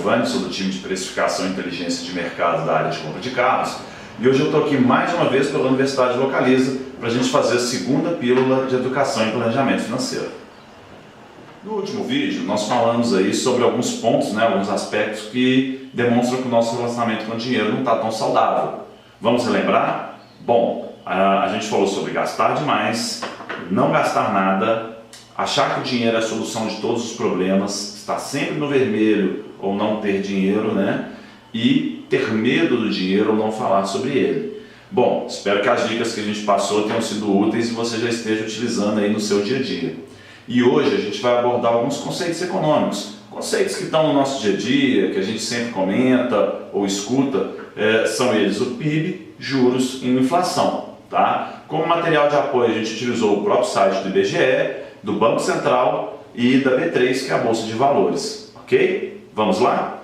Giovanni, sou do time de precificação e inteligência de mercado da área de compra de carros. E hoje eu estou aqui mais uma vez pela Universidade Localiza para a gente fazer a segunda pílula de educação e planejamento financeiro. No último vídeo nós falamos aí sobre alguns pontos, alguns aspectos que demonstram que o nosso relacionamento com o dinheiro não está tão saudável. Vamos relembrar? Bom, a gente falou sobre gastar demais, não gastar nada, achar que o dinheiro é a solução de todos os problemas, estar sempre no vermelho ou não ter dinheiro, e ter medo do dinheiro ou não falar sobre ele. Bom, espero que as dicas que a gente passou tenham sido úteis e você já esteja utilizando aí no seu dia a dia. E hoje a gente vai abordar alguns conceitos econômicos, conceitos que estão no nosso dia a dia, que a gente sempre comenta ou escuta, são eles o PIB, juros e inflação. Tá? Como material de apoio a gente utilizou o próprio site do IBGE, do Banco Central e da B3, que é a Bolsa de Valores. Ok? Vamos lá?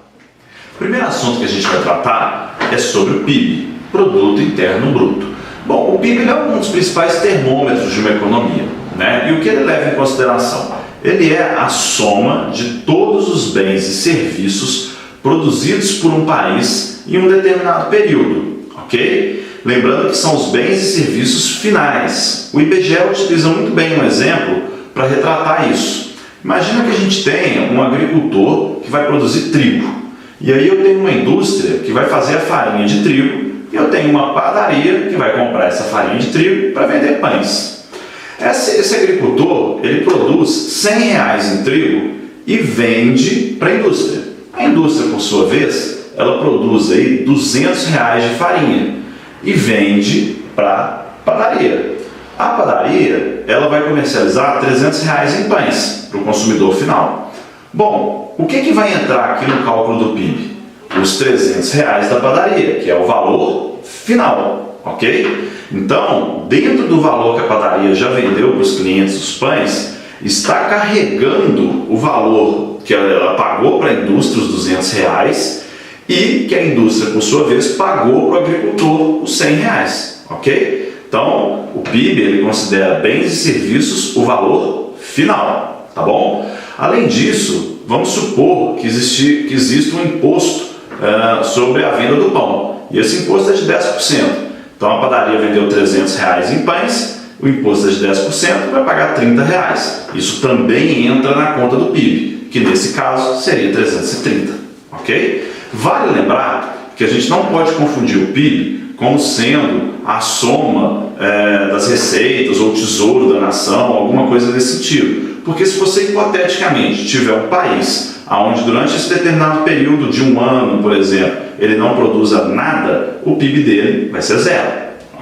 O primeiro assunto que a gente vai tratar é sobre o PIB, Produto Interno Bruto. Bom, o PIB é um dos principais termômetros de uma economia, E o que ele leva em consideração? Ele é a soma de todos os bens e serviços produzidos por um país em um determinado período, ok? Lembrando que são os bens e serviços finais. O IBGE utiliza muito bem um exemplo para retratar isso. Imagina que a gente tenha um agricultor que vai produzir trigo. E aí eu tenho uma indústria que vai fazer a farinha de trigo e eu tenho uma padaria que vai comprar essa farinha de trigo para vender pães. Esse agricultor, ele produz R$100 em trigo e vende para a indústria. A indústria, por sua vez, ela produz aí R$200 de farinha e vende para a padaria. A padaria, ela vai comercializar R$300 em pães para o consumidor final. Bom, o que vai entrar aqui no cálculo do PIB? Os R$300 da padaria, que é o valor final, ok? Então, dentro do valor que a padaria já vendeu para os clientes os pães, está carregando o valor que ela pagou para a indústria, os R$200, e que a indústria, por sua vez, pagou para o agricultor os R$100, ok? Então, o PIB ele considera bens e serviços o valor final, tá bom? Além disso, vamos supor que existe um imposto sobre a venda do pão, e esse imposto é de 10%. Então, a padaria vendeu R$300 em pães, o imposto é de 10%, vai pagar R$30. Isso também entra na conta do PIB, que nesse caso seria 330, ok? Vale lembrar que a gente não pode confundir o PIB como sendo a soma das receitas ou tesouro da nação, alguma coisa desse sentido. Porque se você hipoteticamente tiver um país onde durante esse determinado período de um ano, por exemplo, ele não produza nada, o PIB dele vai ser zero,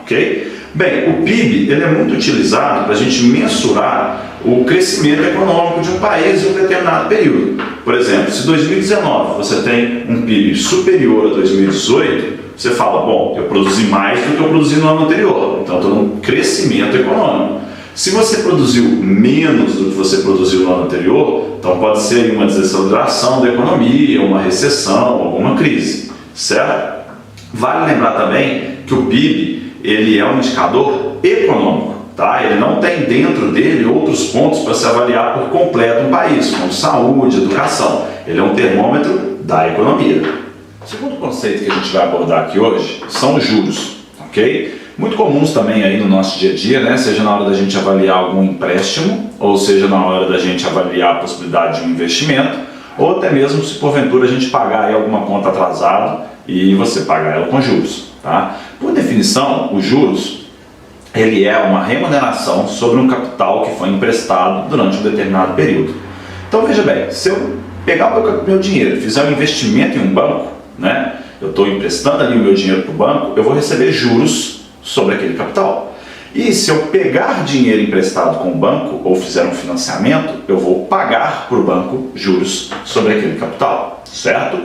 ok? Bem, o PIB ele é muito utilizado para a gente mensurar o crescimento econômico de um país em um determinado período. Por exemplo, se em 2019 você tem um PIB superior a 2018, você fala, bom, eu produzi mais do que eu produzi no ano anterior, então estou num crescimento econômico. Se você produziu menos do que você produziu no ano anterior, então pode ser uma desaceleração da economia, uma recessão, alguma crise, certo? Vale lembrar também que o PIB ele é um indicador econômico, tá? Ele não tem dentro dele outros pontos para se avaliar por completo um país, como saúde, educação. Ele é um termômetro da economia. O segundo conceito que a gente vai abordar aqui hoje são os juros, ok? Muito comuns também aí no nosso dia a dia, seja na hora da gente avaliar algum empréstimo, ou seja na hora da gente avaliar a possibilidade de um investimento, ou até mesmo se porventura a gente pagar aí alguma conta atrasada e você pagar ela com juros, tá? Por definição, os juros ele é uma remuneração sobre um capital que foi emprestado durante um determinado período. Então veja bem, se eu pegar o meu dinheiro e fizer um investimento em um banco, eu estou emprestando ali o meu dinheiro para o banco, eu vou receber juros sobre aquele capital. E se eu pegar dinheiro emprestado com o banco ou fizer um financiamento, eu vou pagar para o banco juros sobre aquele capital, certo?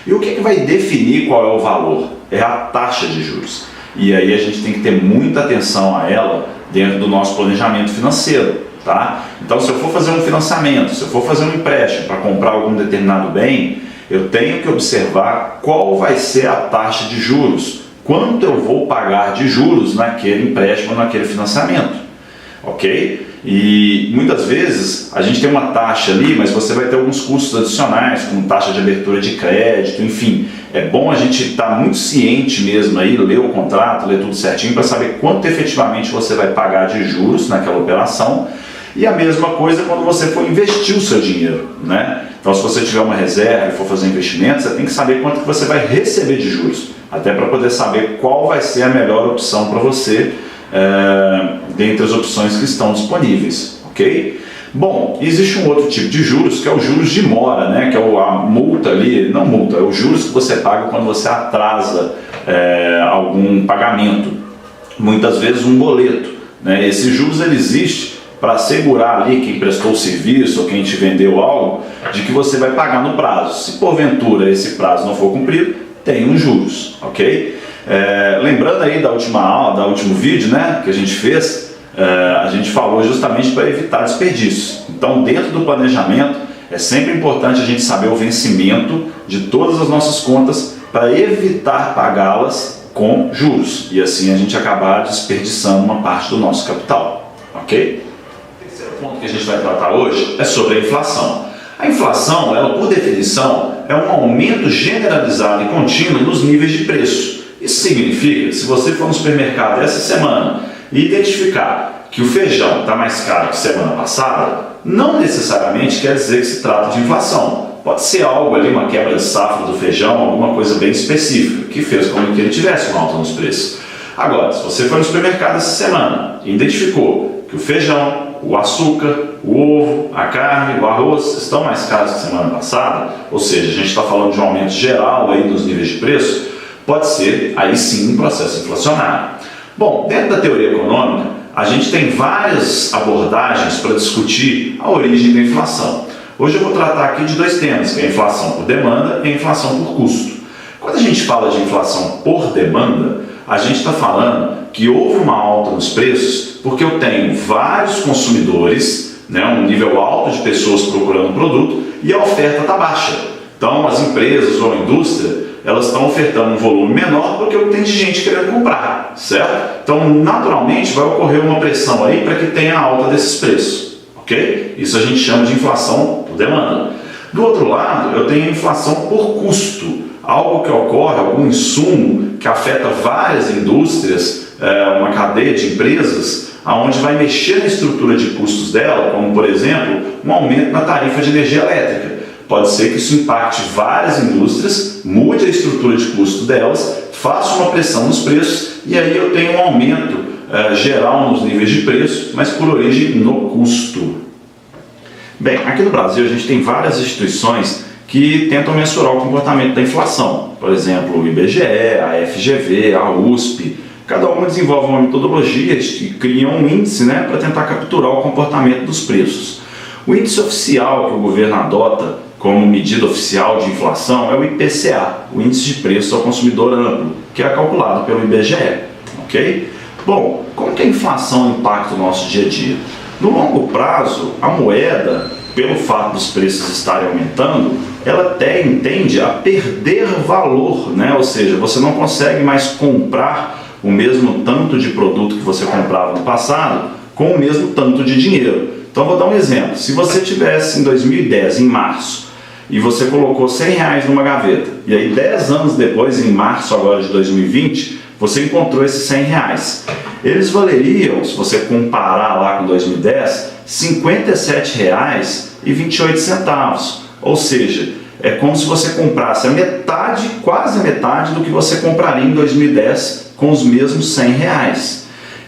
E o que vai definir qual é o valor? É a taxa de juros. E aí a gente tem que ter muita atenção a ela dentro do nosso planejamento financeiro, tá? Então, se eu for fazer um financiamento, se eu for fazer um empréstimo para comprar algum determinado bem, eu tenho que observar qual vai ser a taxa de juros, quanto eu vou pagar de juros naquele empréstimo, naquele financiamento. ok? E muitas vezes a gente tem uma taxa ali, mas você vai ter alguns custos adicionais, como taxa de abertura de crédito, enfim. É bom a gente estar muito ciente mesmo aí, ler o contrato, ler tudo certinho para saber quanto efetivamente você vai pagar de juros naquela operação. E a mesma coisa quando você for investir o seu dinheiro, né? Então, se você tiver uma reserva e for fazer investimento, você tem que saber quanto que você vai receber de juros, até para poder saber qual vai ser a melhor opção para você dentre as opções que estão disponíveis, ok? Bom, existe um outro tipo de juros, que é o juros de mora, né? Que é a multa ali, não multa, é os juros que você paga quando você atrasa algum pagamento, muitas vezes um boleto, né? Esse juros ele existe para assegurar ali quem prestou o serviço ou quem te vendeu algo, de que você vai pagar no prazo. Se porventura esse prazo não for cumprido, tem os juros, ok? Lembrando aí da última aula, do último vídeo, né, que a gente fez, a gente falou justamente para evitar desperdício. Então, dentro do planejamento, é sempre importante a gente saber o vencimento de todas as nossas contas para evitar pagá-las com juros e assim a gente acabar desperdiçando uma parte do nosso capital, ok? O ponto que a gente vai tratar hoje é sobre a inflação. A inflação, ela por definição, é um aumento generalizado e contínuo nos níveis de preço. Isso significa, se você for no supermercado essa semana e identificar que o feijão está mais caro que semana passada, não necessariamente quer dizer que se trata de inflação. Pode ser algo ali, uma quebra de safra do feijão, alguma coisa bem específica, que fez com que ele tivesse uma alta nos preços. Agora, se você for no supermercado essa semana e identificou que o feijão, o açúcar, o ovo, a carne, o arroz estão mais caros que semana passada, ou seja, a gente está falando de um aumento geral aí nos níveis de preço, pode ser aí sim um processo inflacionário. Bom, dentro da teoria econômica, a gente tem várias abordagens para discutir a origem da inflação. Hoje eu vou tratar aqui de dois temas, que é a inflação por demanda e a inflação por custo. Quando a gente fala de inflação por demanda, a gente está falando que houve uma alta nos preços porque eu tenho vários consumidores, né, um nível alto de pessoas procurando o produto e a oferta está baixa. Então as empresas ou a indústria, elas estão ofertando um volume menor porque tem gente querendo comprar, certo? Então naturalmente vai ocorrer uma pressão aí para que tenha a alta desses preços, ok? Isso a gente chama de inflação por demanda. Do outro lado, eu tenho a inflação por custo, algo que ocorre, algum insumo que afeta várias indústrias, uma cadeia de empresas, onde vai mexer na estrutura de custos dela, como por exemplo, um aumento na tarifa de energia elétrica. Pode ser que isso impacte várias indústrias, mude a estrutura de custo delas, faça uma pressão nos preços e aí eu tenho um aumento geral nos níveis de preço, mas por origem no custo. Bem, aqui no Brasil a gente tem várias instituições que tentam mensurar o comportamento da inflação. Por exemplo, o IBGE, a FGV, a USP. Cada uma desenvolve uma metodologia e cria um índice, né, para tentar capturar o comportamento dos preços. O índice oficial que o governo adota como medida oficial de inflação é o IPCA, o Índice de Preços ao Consumidor Amplo, que é calculado pelo IBGE. Ok? Bom, como que a inflação impacta o nosso dia a dia? No longo prazo, a moeda, pelo fato dos preços estarem aumentando, ela até tende a perder valor, né? Ou seja, você não consegue mais comprar o mesmo tanto de produto que você comprava no passado com o mesmo tanto de dinheiro. Então vou dar um exemplo. Se você tivesse em 2010, em março, e você colocou R$100 numa gaveta, e aí 10 anos depois, em março agora de 2020, você encontrou esses R$100. Eles valeriam, se você comparar lá com 2010, R$57,28. Ou seja, é como se você comprasse a metade, quase a metade do que você compraria em 2010 com os mesmos R$100.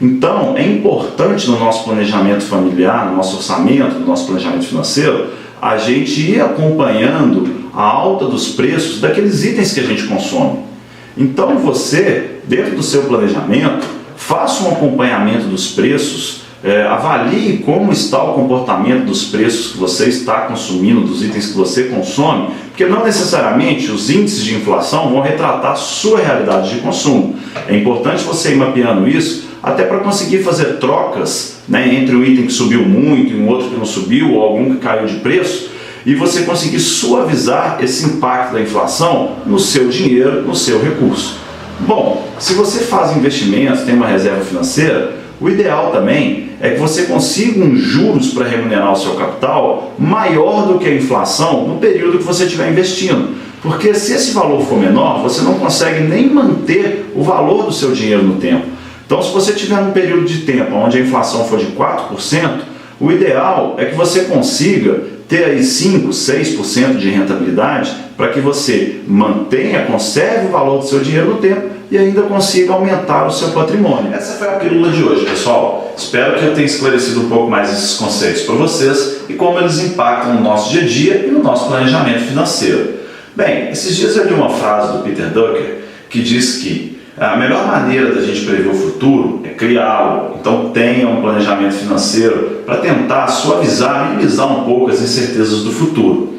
Então, é importante no nosso planejamento familiar, no nosso orçamento, no nosso planejamento financeiro, a gente ir acompanhando a alta dos preços daqueles itens que a gente consome. Então, você, dentro do seu planejamento, faça um acompanhamento dos preços, avalie como está o comportamento dos preços que você está consumindo, dos itens que você consome, porque não necessariamente os índices de inflação vão retratar a sua realidade de consumo. É importante você ir mapeando isso, até para conseguir fazer trocas, né, entre o item que subiu muito e um outro que não subiu, ou algum que caiu de preço, e você conseguir suavizar esse impacto da inflação no seu dinheiro, no seu recurso. Bom, se você faz investimentos, tem uma reserva financeira, O ideal também é que você consiga uns juros para remunerar o seu capital maior do que a inflação no período que você estiver investindo. Porque se esse valor for menor, você não consegue nem manter o valor do seu dinheiro no tempo. Então, se você tiver um período de tempo onde a inflação for de 4%, o ideal é que você consiga ter aí 5%, 6% de rentabilidade para que você mantenha, conserve o valor do seu dinheiro no tempo e ainda consiga aumentar o seu patrimônio. Essa foi a pílula de hoje, pessoal. Espero que eu tenha esclarecido um pouco mais esses conceitos para vocês e como eles impactam no nosso dia a dia e no nosso planejamento financeiro. Bem, esses dias eu li uma frase do Peter Drucker que diz que a melhor maneira da gente prever o futuro é criá-lo. Então tenha um planejamento financeiro para tentar suavizar, minimizar um pouco as incertezas do futuro.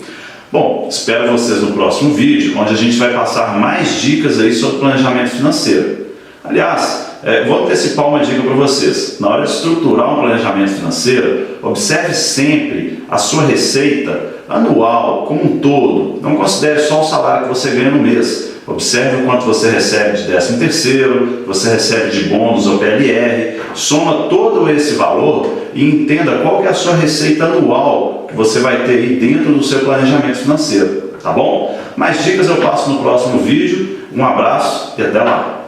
Bom, espero vocês no próximo vídeo, onde a gente vai passar mais dicas aí sobre planejamento financeiro. Aliás, vou antecipar uma dica para vocês. Na hora de estruturar um planejamento financeiro, observe sempre a sua receita anual como um todo. Não considere só o salário que você ganha no mês. Observe o quanto você recebe de 13º, você recebe de bônus ou PLR, soma todo esse valor e entenda qual que é a sua receita anual que você vai ter aí dentro do seu planejamento financeiro, tá bom? Mais dicas eu passo no próximo vídeo. Um abraço e até lá!